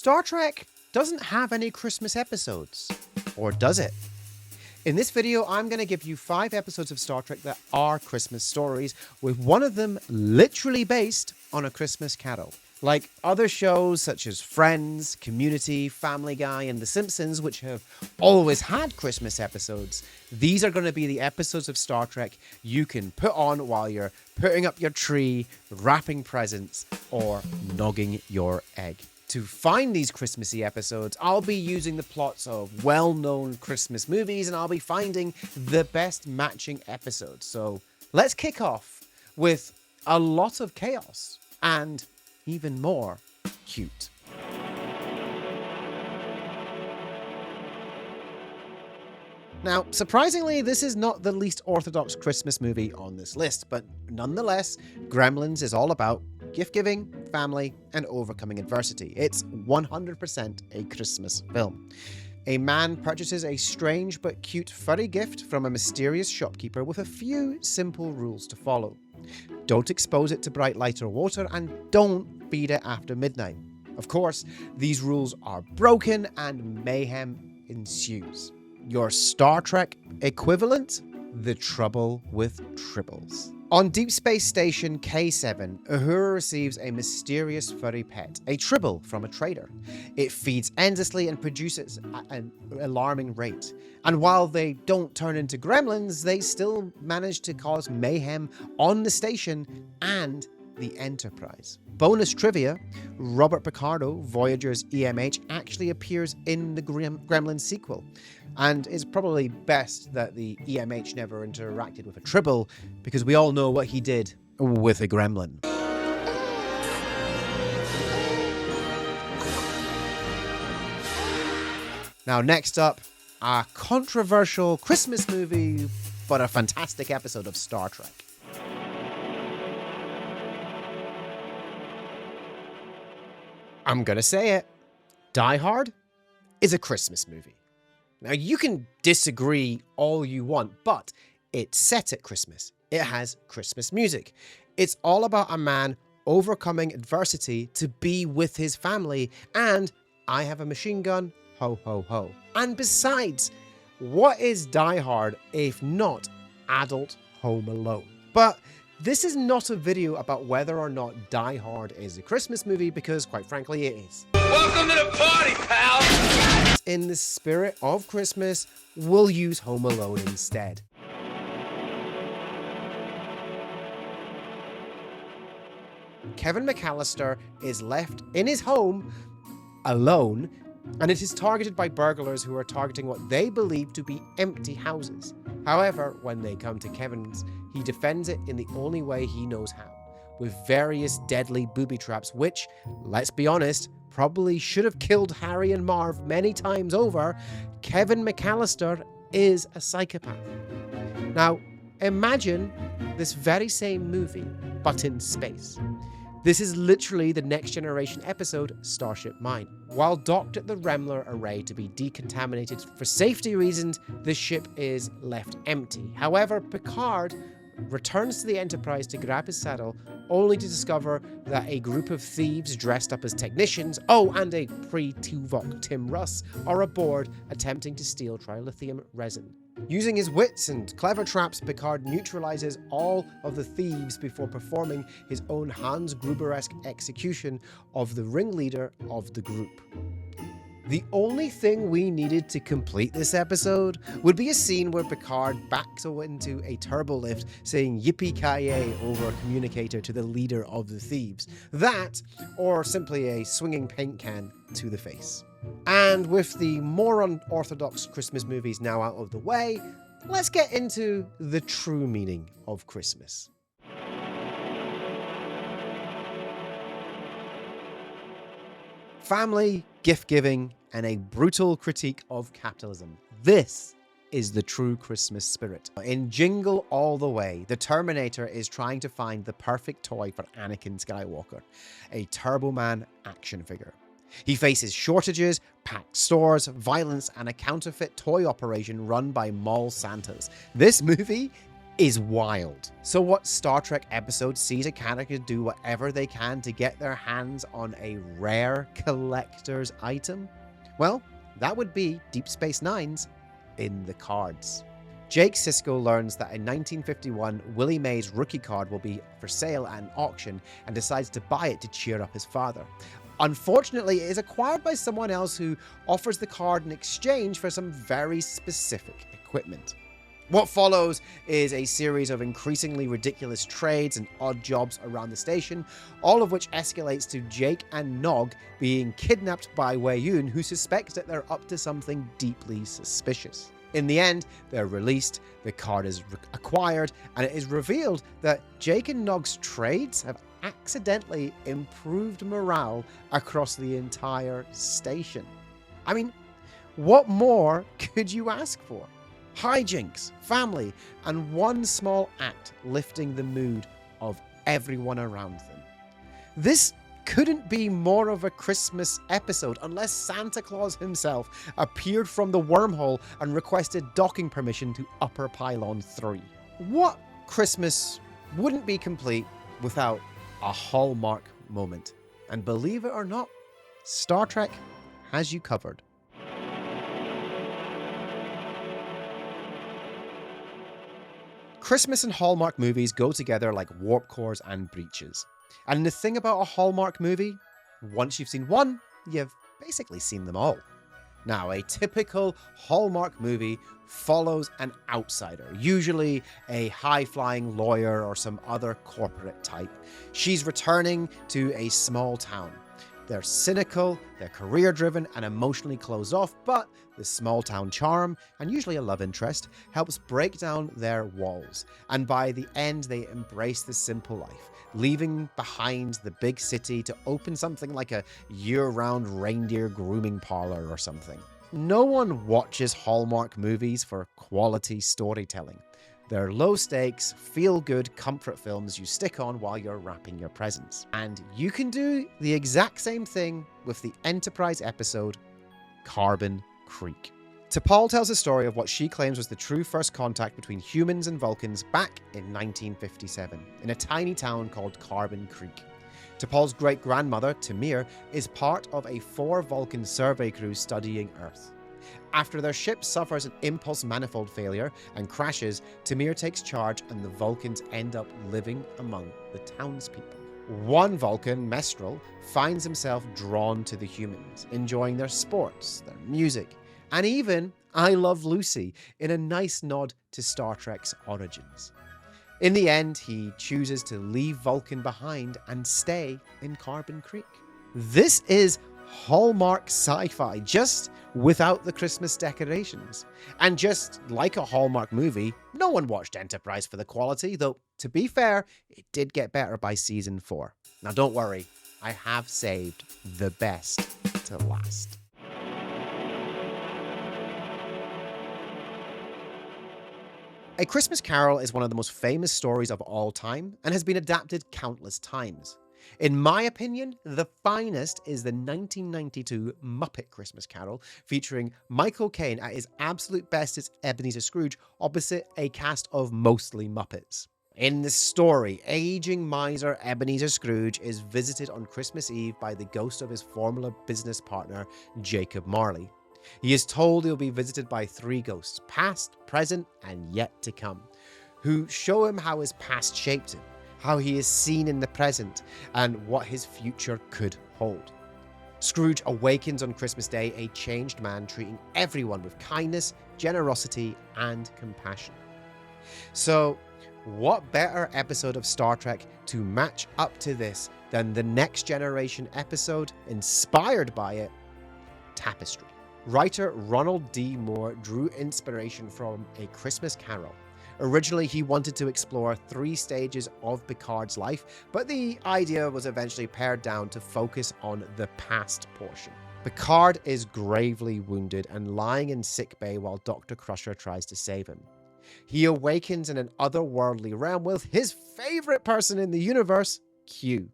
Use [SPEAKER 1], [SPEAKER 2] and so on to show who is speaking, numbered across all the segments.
[SPEAKER 1] Star Trek doesn't have any Christmas episodes. Or does it? In this video, I'm going to give you 5 episodes of Star Trek that are Christmas stories, with one of them literally based on a Christmas carol. Like other shows such as Friends, Community, Family Guy, and The Simpsons, which have always had Christmas episodes, these are going to be the episodes of Star Trek you can put on while you're putting up your tree, wrapping presents, or nogging your egg. To find these Christmassy episodes, I'll be using the plots of well-known Christmas movies, and I'll be finding the best matching episodes. So let's kick off with a lot of chaos and even more cute. Now, surprisingly, this is not the least orthodox Christmas movie on this list, but nonetheless, Gremlins is all about gift-giving, family, and overcoming adversity. It's 100% a Christmas film. A man purchases a strange but cute furry gift from a mysterious shopkeeper with a few simple rules to follow. Don't expose it to bright light or water, and don't feed it after midnight. Of course, these rules are broken and mayhem ensues. Your Star Trek equivalent? The Trouble with Tribbles. On Deep Space Station K7, Uhura receives a mysterious furry pet, a tribble from a trader. It feeds endlessly and produces at an alarming rate. And while they don't turn into gremlins, they still manage to cause mayhem on the station and the Enterprise. Bonus trivia, Robert Picardo, Voyager's EMH, actually appears in the Gremlins sequel. And it's probably best that the EMH never interacted with a tribble, because we all know what he did with a gremlin. Now, next up, a controversial Christmas movie, but a fantastic episode of Star Trek. I'm gonna say it. Die Hard is a Christmas movie. Now, you can disagree all you want, but it's set at Christmas. It has Christmas music. It's all about a man overcoming adversity to be with his family, and I have a machine gun, ho ho ho. And besides, what is Die Hard if not adult Home Alone? But this is not a video about whether or not Die Hard is a Christmas movie, because quite frankly it is.
[SPEAKER 2] Welcome to the party, pal!
[SPEAKER 1] In the spirit of Christmas, we'll use Home Alone instead. Kevin McAllister is left in his home alone, and it is targeted by burglars who are targeting what they believe to be empty houses. However, when they come to Kevin's, he defends it in the only way he knows how, with various deadly booby traps, which, let's be honest, probably should have killed Harry and Marv many times over. Kevin McAllister is a psychopath. Now, imagine this very same movie, but in space. This is literally the Next Generation episode, Starship Mine. While docked at the Remler array to be decontaminated for safety reasons, the ship is left empty. However, Picard returns to the Enterprise to grab his saddle, only to discover that a group of thieves dressed up as technicians, and a pre-Tuvok Tim Russ, are aboard attempting to steal trilithium resin. Using his wits and clever traps, Picard neutralizes all of the thieves before performing his own Hans Gruber-esque execution of the ringleader of the group. The only thing we needed to complete this episode would be a scene where Picard backs into a turbolift saying yippee-ki-yay over a communicator to the leader of the thieves. That, or simply a swinging paint can to the face. And with the more unorthodox Christmas movies now out of the way, let's get into the true meaning of Christmas. Family, gift-giving, and a brutal critique of capitalism. This is the true Christmas spirit. In Jingle All the Way, the Terminator is trying to find the perfect toy for Anakin Skywalker, a Turbo Man action figure. He faces shortages, packed stores, violence, and a counterfeit toy operation run by mall Santas. This movie is wild. So what Star Trek episode sees a character do whatever they can to get their hands on a rare collector's item? Well, that would be Deep Space Nine's In the Cards. Jake Sisko learns that in 1951, Willie Mae's rookie card will be for sale at an auction and decides to buy it to cheer up his father. Unfortunately, it is acquired by someone else who offers the card in exchange for some very specific equipment. What follows is a series of increasingly ridiculous trades and odd jobs around the station, all of which escalates to Jake and Nog being kidnapped by Wei-Yun, who suspects that they're up to something deeply suspicious. In the end, they're released, the card is acquired, and it is revealed that Jake and Nog's trades have accidentally improved morale across the entire station. I mean, what more could you ask for? Hijinks, family, and one small act lifting the mood of everyone around them. This couldn't be more of a Christmas episode unless Santa Claus himself appeared from the wormhole and requested docking permission to Upper Pylon 3. What Christmas wouldn't be complete without a Hallmark moment? And believe it or not, Star Trek has you covered. Christmas and Hallmark movies go together like warp cores and breeches. And the thing about a Hallmark movie, once you've seen one, you've basically seen them all. Now, a typical Hallmark movie follows an outsider, usually a high-flying lawyer or some other corporate type. She's returning to a small town. They're cynical, they're career-driven and emotionally closed off, but the small-town charm, and usually a love interest, helps break down their walls. And by the end, they embrace the simple life, leaving behind the big city to open something like a year-round reindeer grooming parlor or something. No one watches Hallmark movies for quality storytelling. They're low-stakes, feel-good comfort films you stick on while you're wrapping your presents. And you can do the exact same thing with the Enterprise episode, Carbon Creek. T'Pol tells a story of what she claims was the true first contact between humans and Vulcans back in 1957, in a tiny town called Carbon Creek. T'Pol's great-grandmother, Tamir, is part of a 4 Vulcan survey crew studying Earth. After their ship suffers an impulse manifold failure and crashes, Tamir takes charge and the Vulcans end up living among the townspeople. One Vulcan, Mestral, finds himself drawn to the humans, enjoying their sports, their music, and even I Love Lucy, in a nice nod to Star Trek's origins. In the end, he chooses to leave Vulcan behind and stay in Carbon Creek. This is Hallmark sci-fi, just without the Christmas decorations. And just like a Hallmark movie, no one watched Enterprise for the quality, though, to be fair, it did get better by season 4. Now don't worry, I have saved the best to last. A Christmas Carol is one of the most famous stories of all time and has been adapted countless times. In my opinion, the finest is the 1992 Muppet Christmas Carol, featuring Michael Caine at his absolute best as Ebenezer Scrooge opposite a cast of mostly Muppets. In the story, aging miser Ebenezer Scrooge is visited on Christmas Eve by the ghost of his former business partner, Jacob Marley. He is told he'll be visited by 3 ghosts, past, present, and yet to come, who show him how his past shaped him, how he is seen in the present, and what his future could hold. Scrooge awakens on Christmas Day a changed man, treating everyone with kindness, generosity, and compassion. So, what better episode of Star Trek to match up to this than the Next Generation episode inspired by it, Tapestry? Writer Ronald D. Moore drew inspiration from A Christmas Carol. Originally, he wanted to explore 3 stages of Picard's life, but the idea was eventually pared down to focus on the past portion. Picard is gravely wounded and lying in sickbay while Dr. Crusher tries to save him. He awakens in an otherworldly realm with his favorite person in the universe, Q.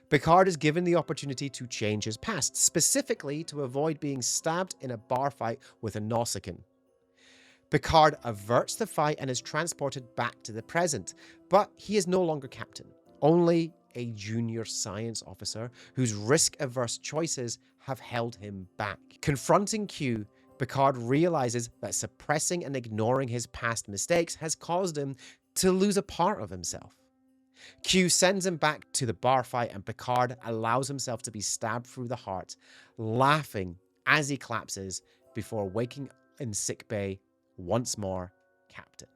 [SPEAKER 1] Picard is given the opportunity to change his past, specifically to avoid being stabbed in a bar fight with a Nausicaan. Picard averts the fight and is transported back to the present, but he is no longer captain, only a junior science officer whose risk-averse choices have held him back. Confronting Q, Picard realizes that suppressing and ignoring his past mistakes has caused him to lose a part of himself. Q sends him back to the bar fight and Picard allows himself to be stabbed through the heart, laughing as he collapses before waking in sickbay once more, Captain.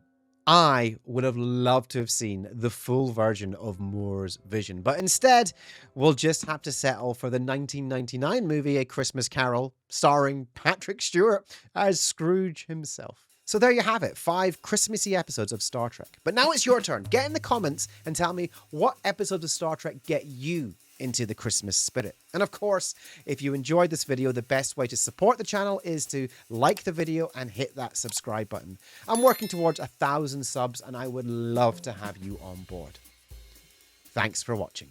[SPEAKER 1] I would have loved to have seen the full version of Moore's vision, but instead, we'll just have to settle for the 1999 movie A Christmas Carol, starring Patrick Stewart as Scrooge himself. So there you have it, 5 Christmassy episodes of Star Trek. But now it's your turn. Get in the comments and tell me what episodes of Star Trek get you into the Christmas spirit. And of course, if you enjoyed this video, the best way to support the channel is to like the video and hit that subscribe button. I'm working towards 1,000 subs and I would love to have you on board. Thanks for watching.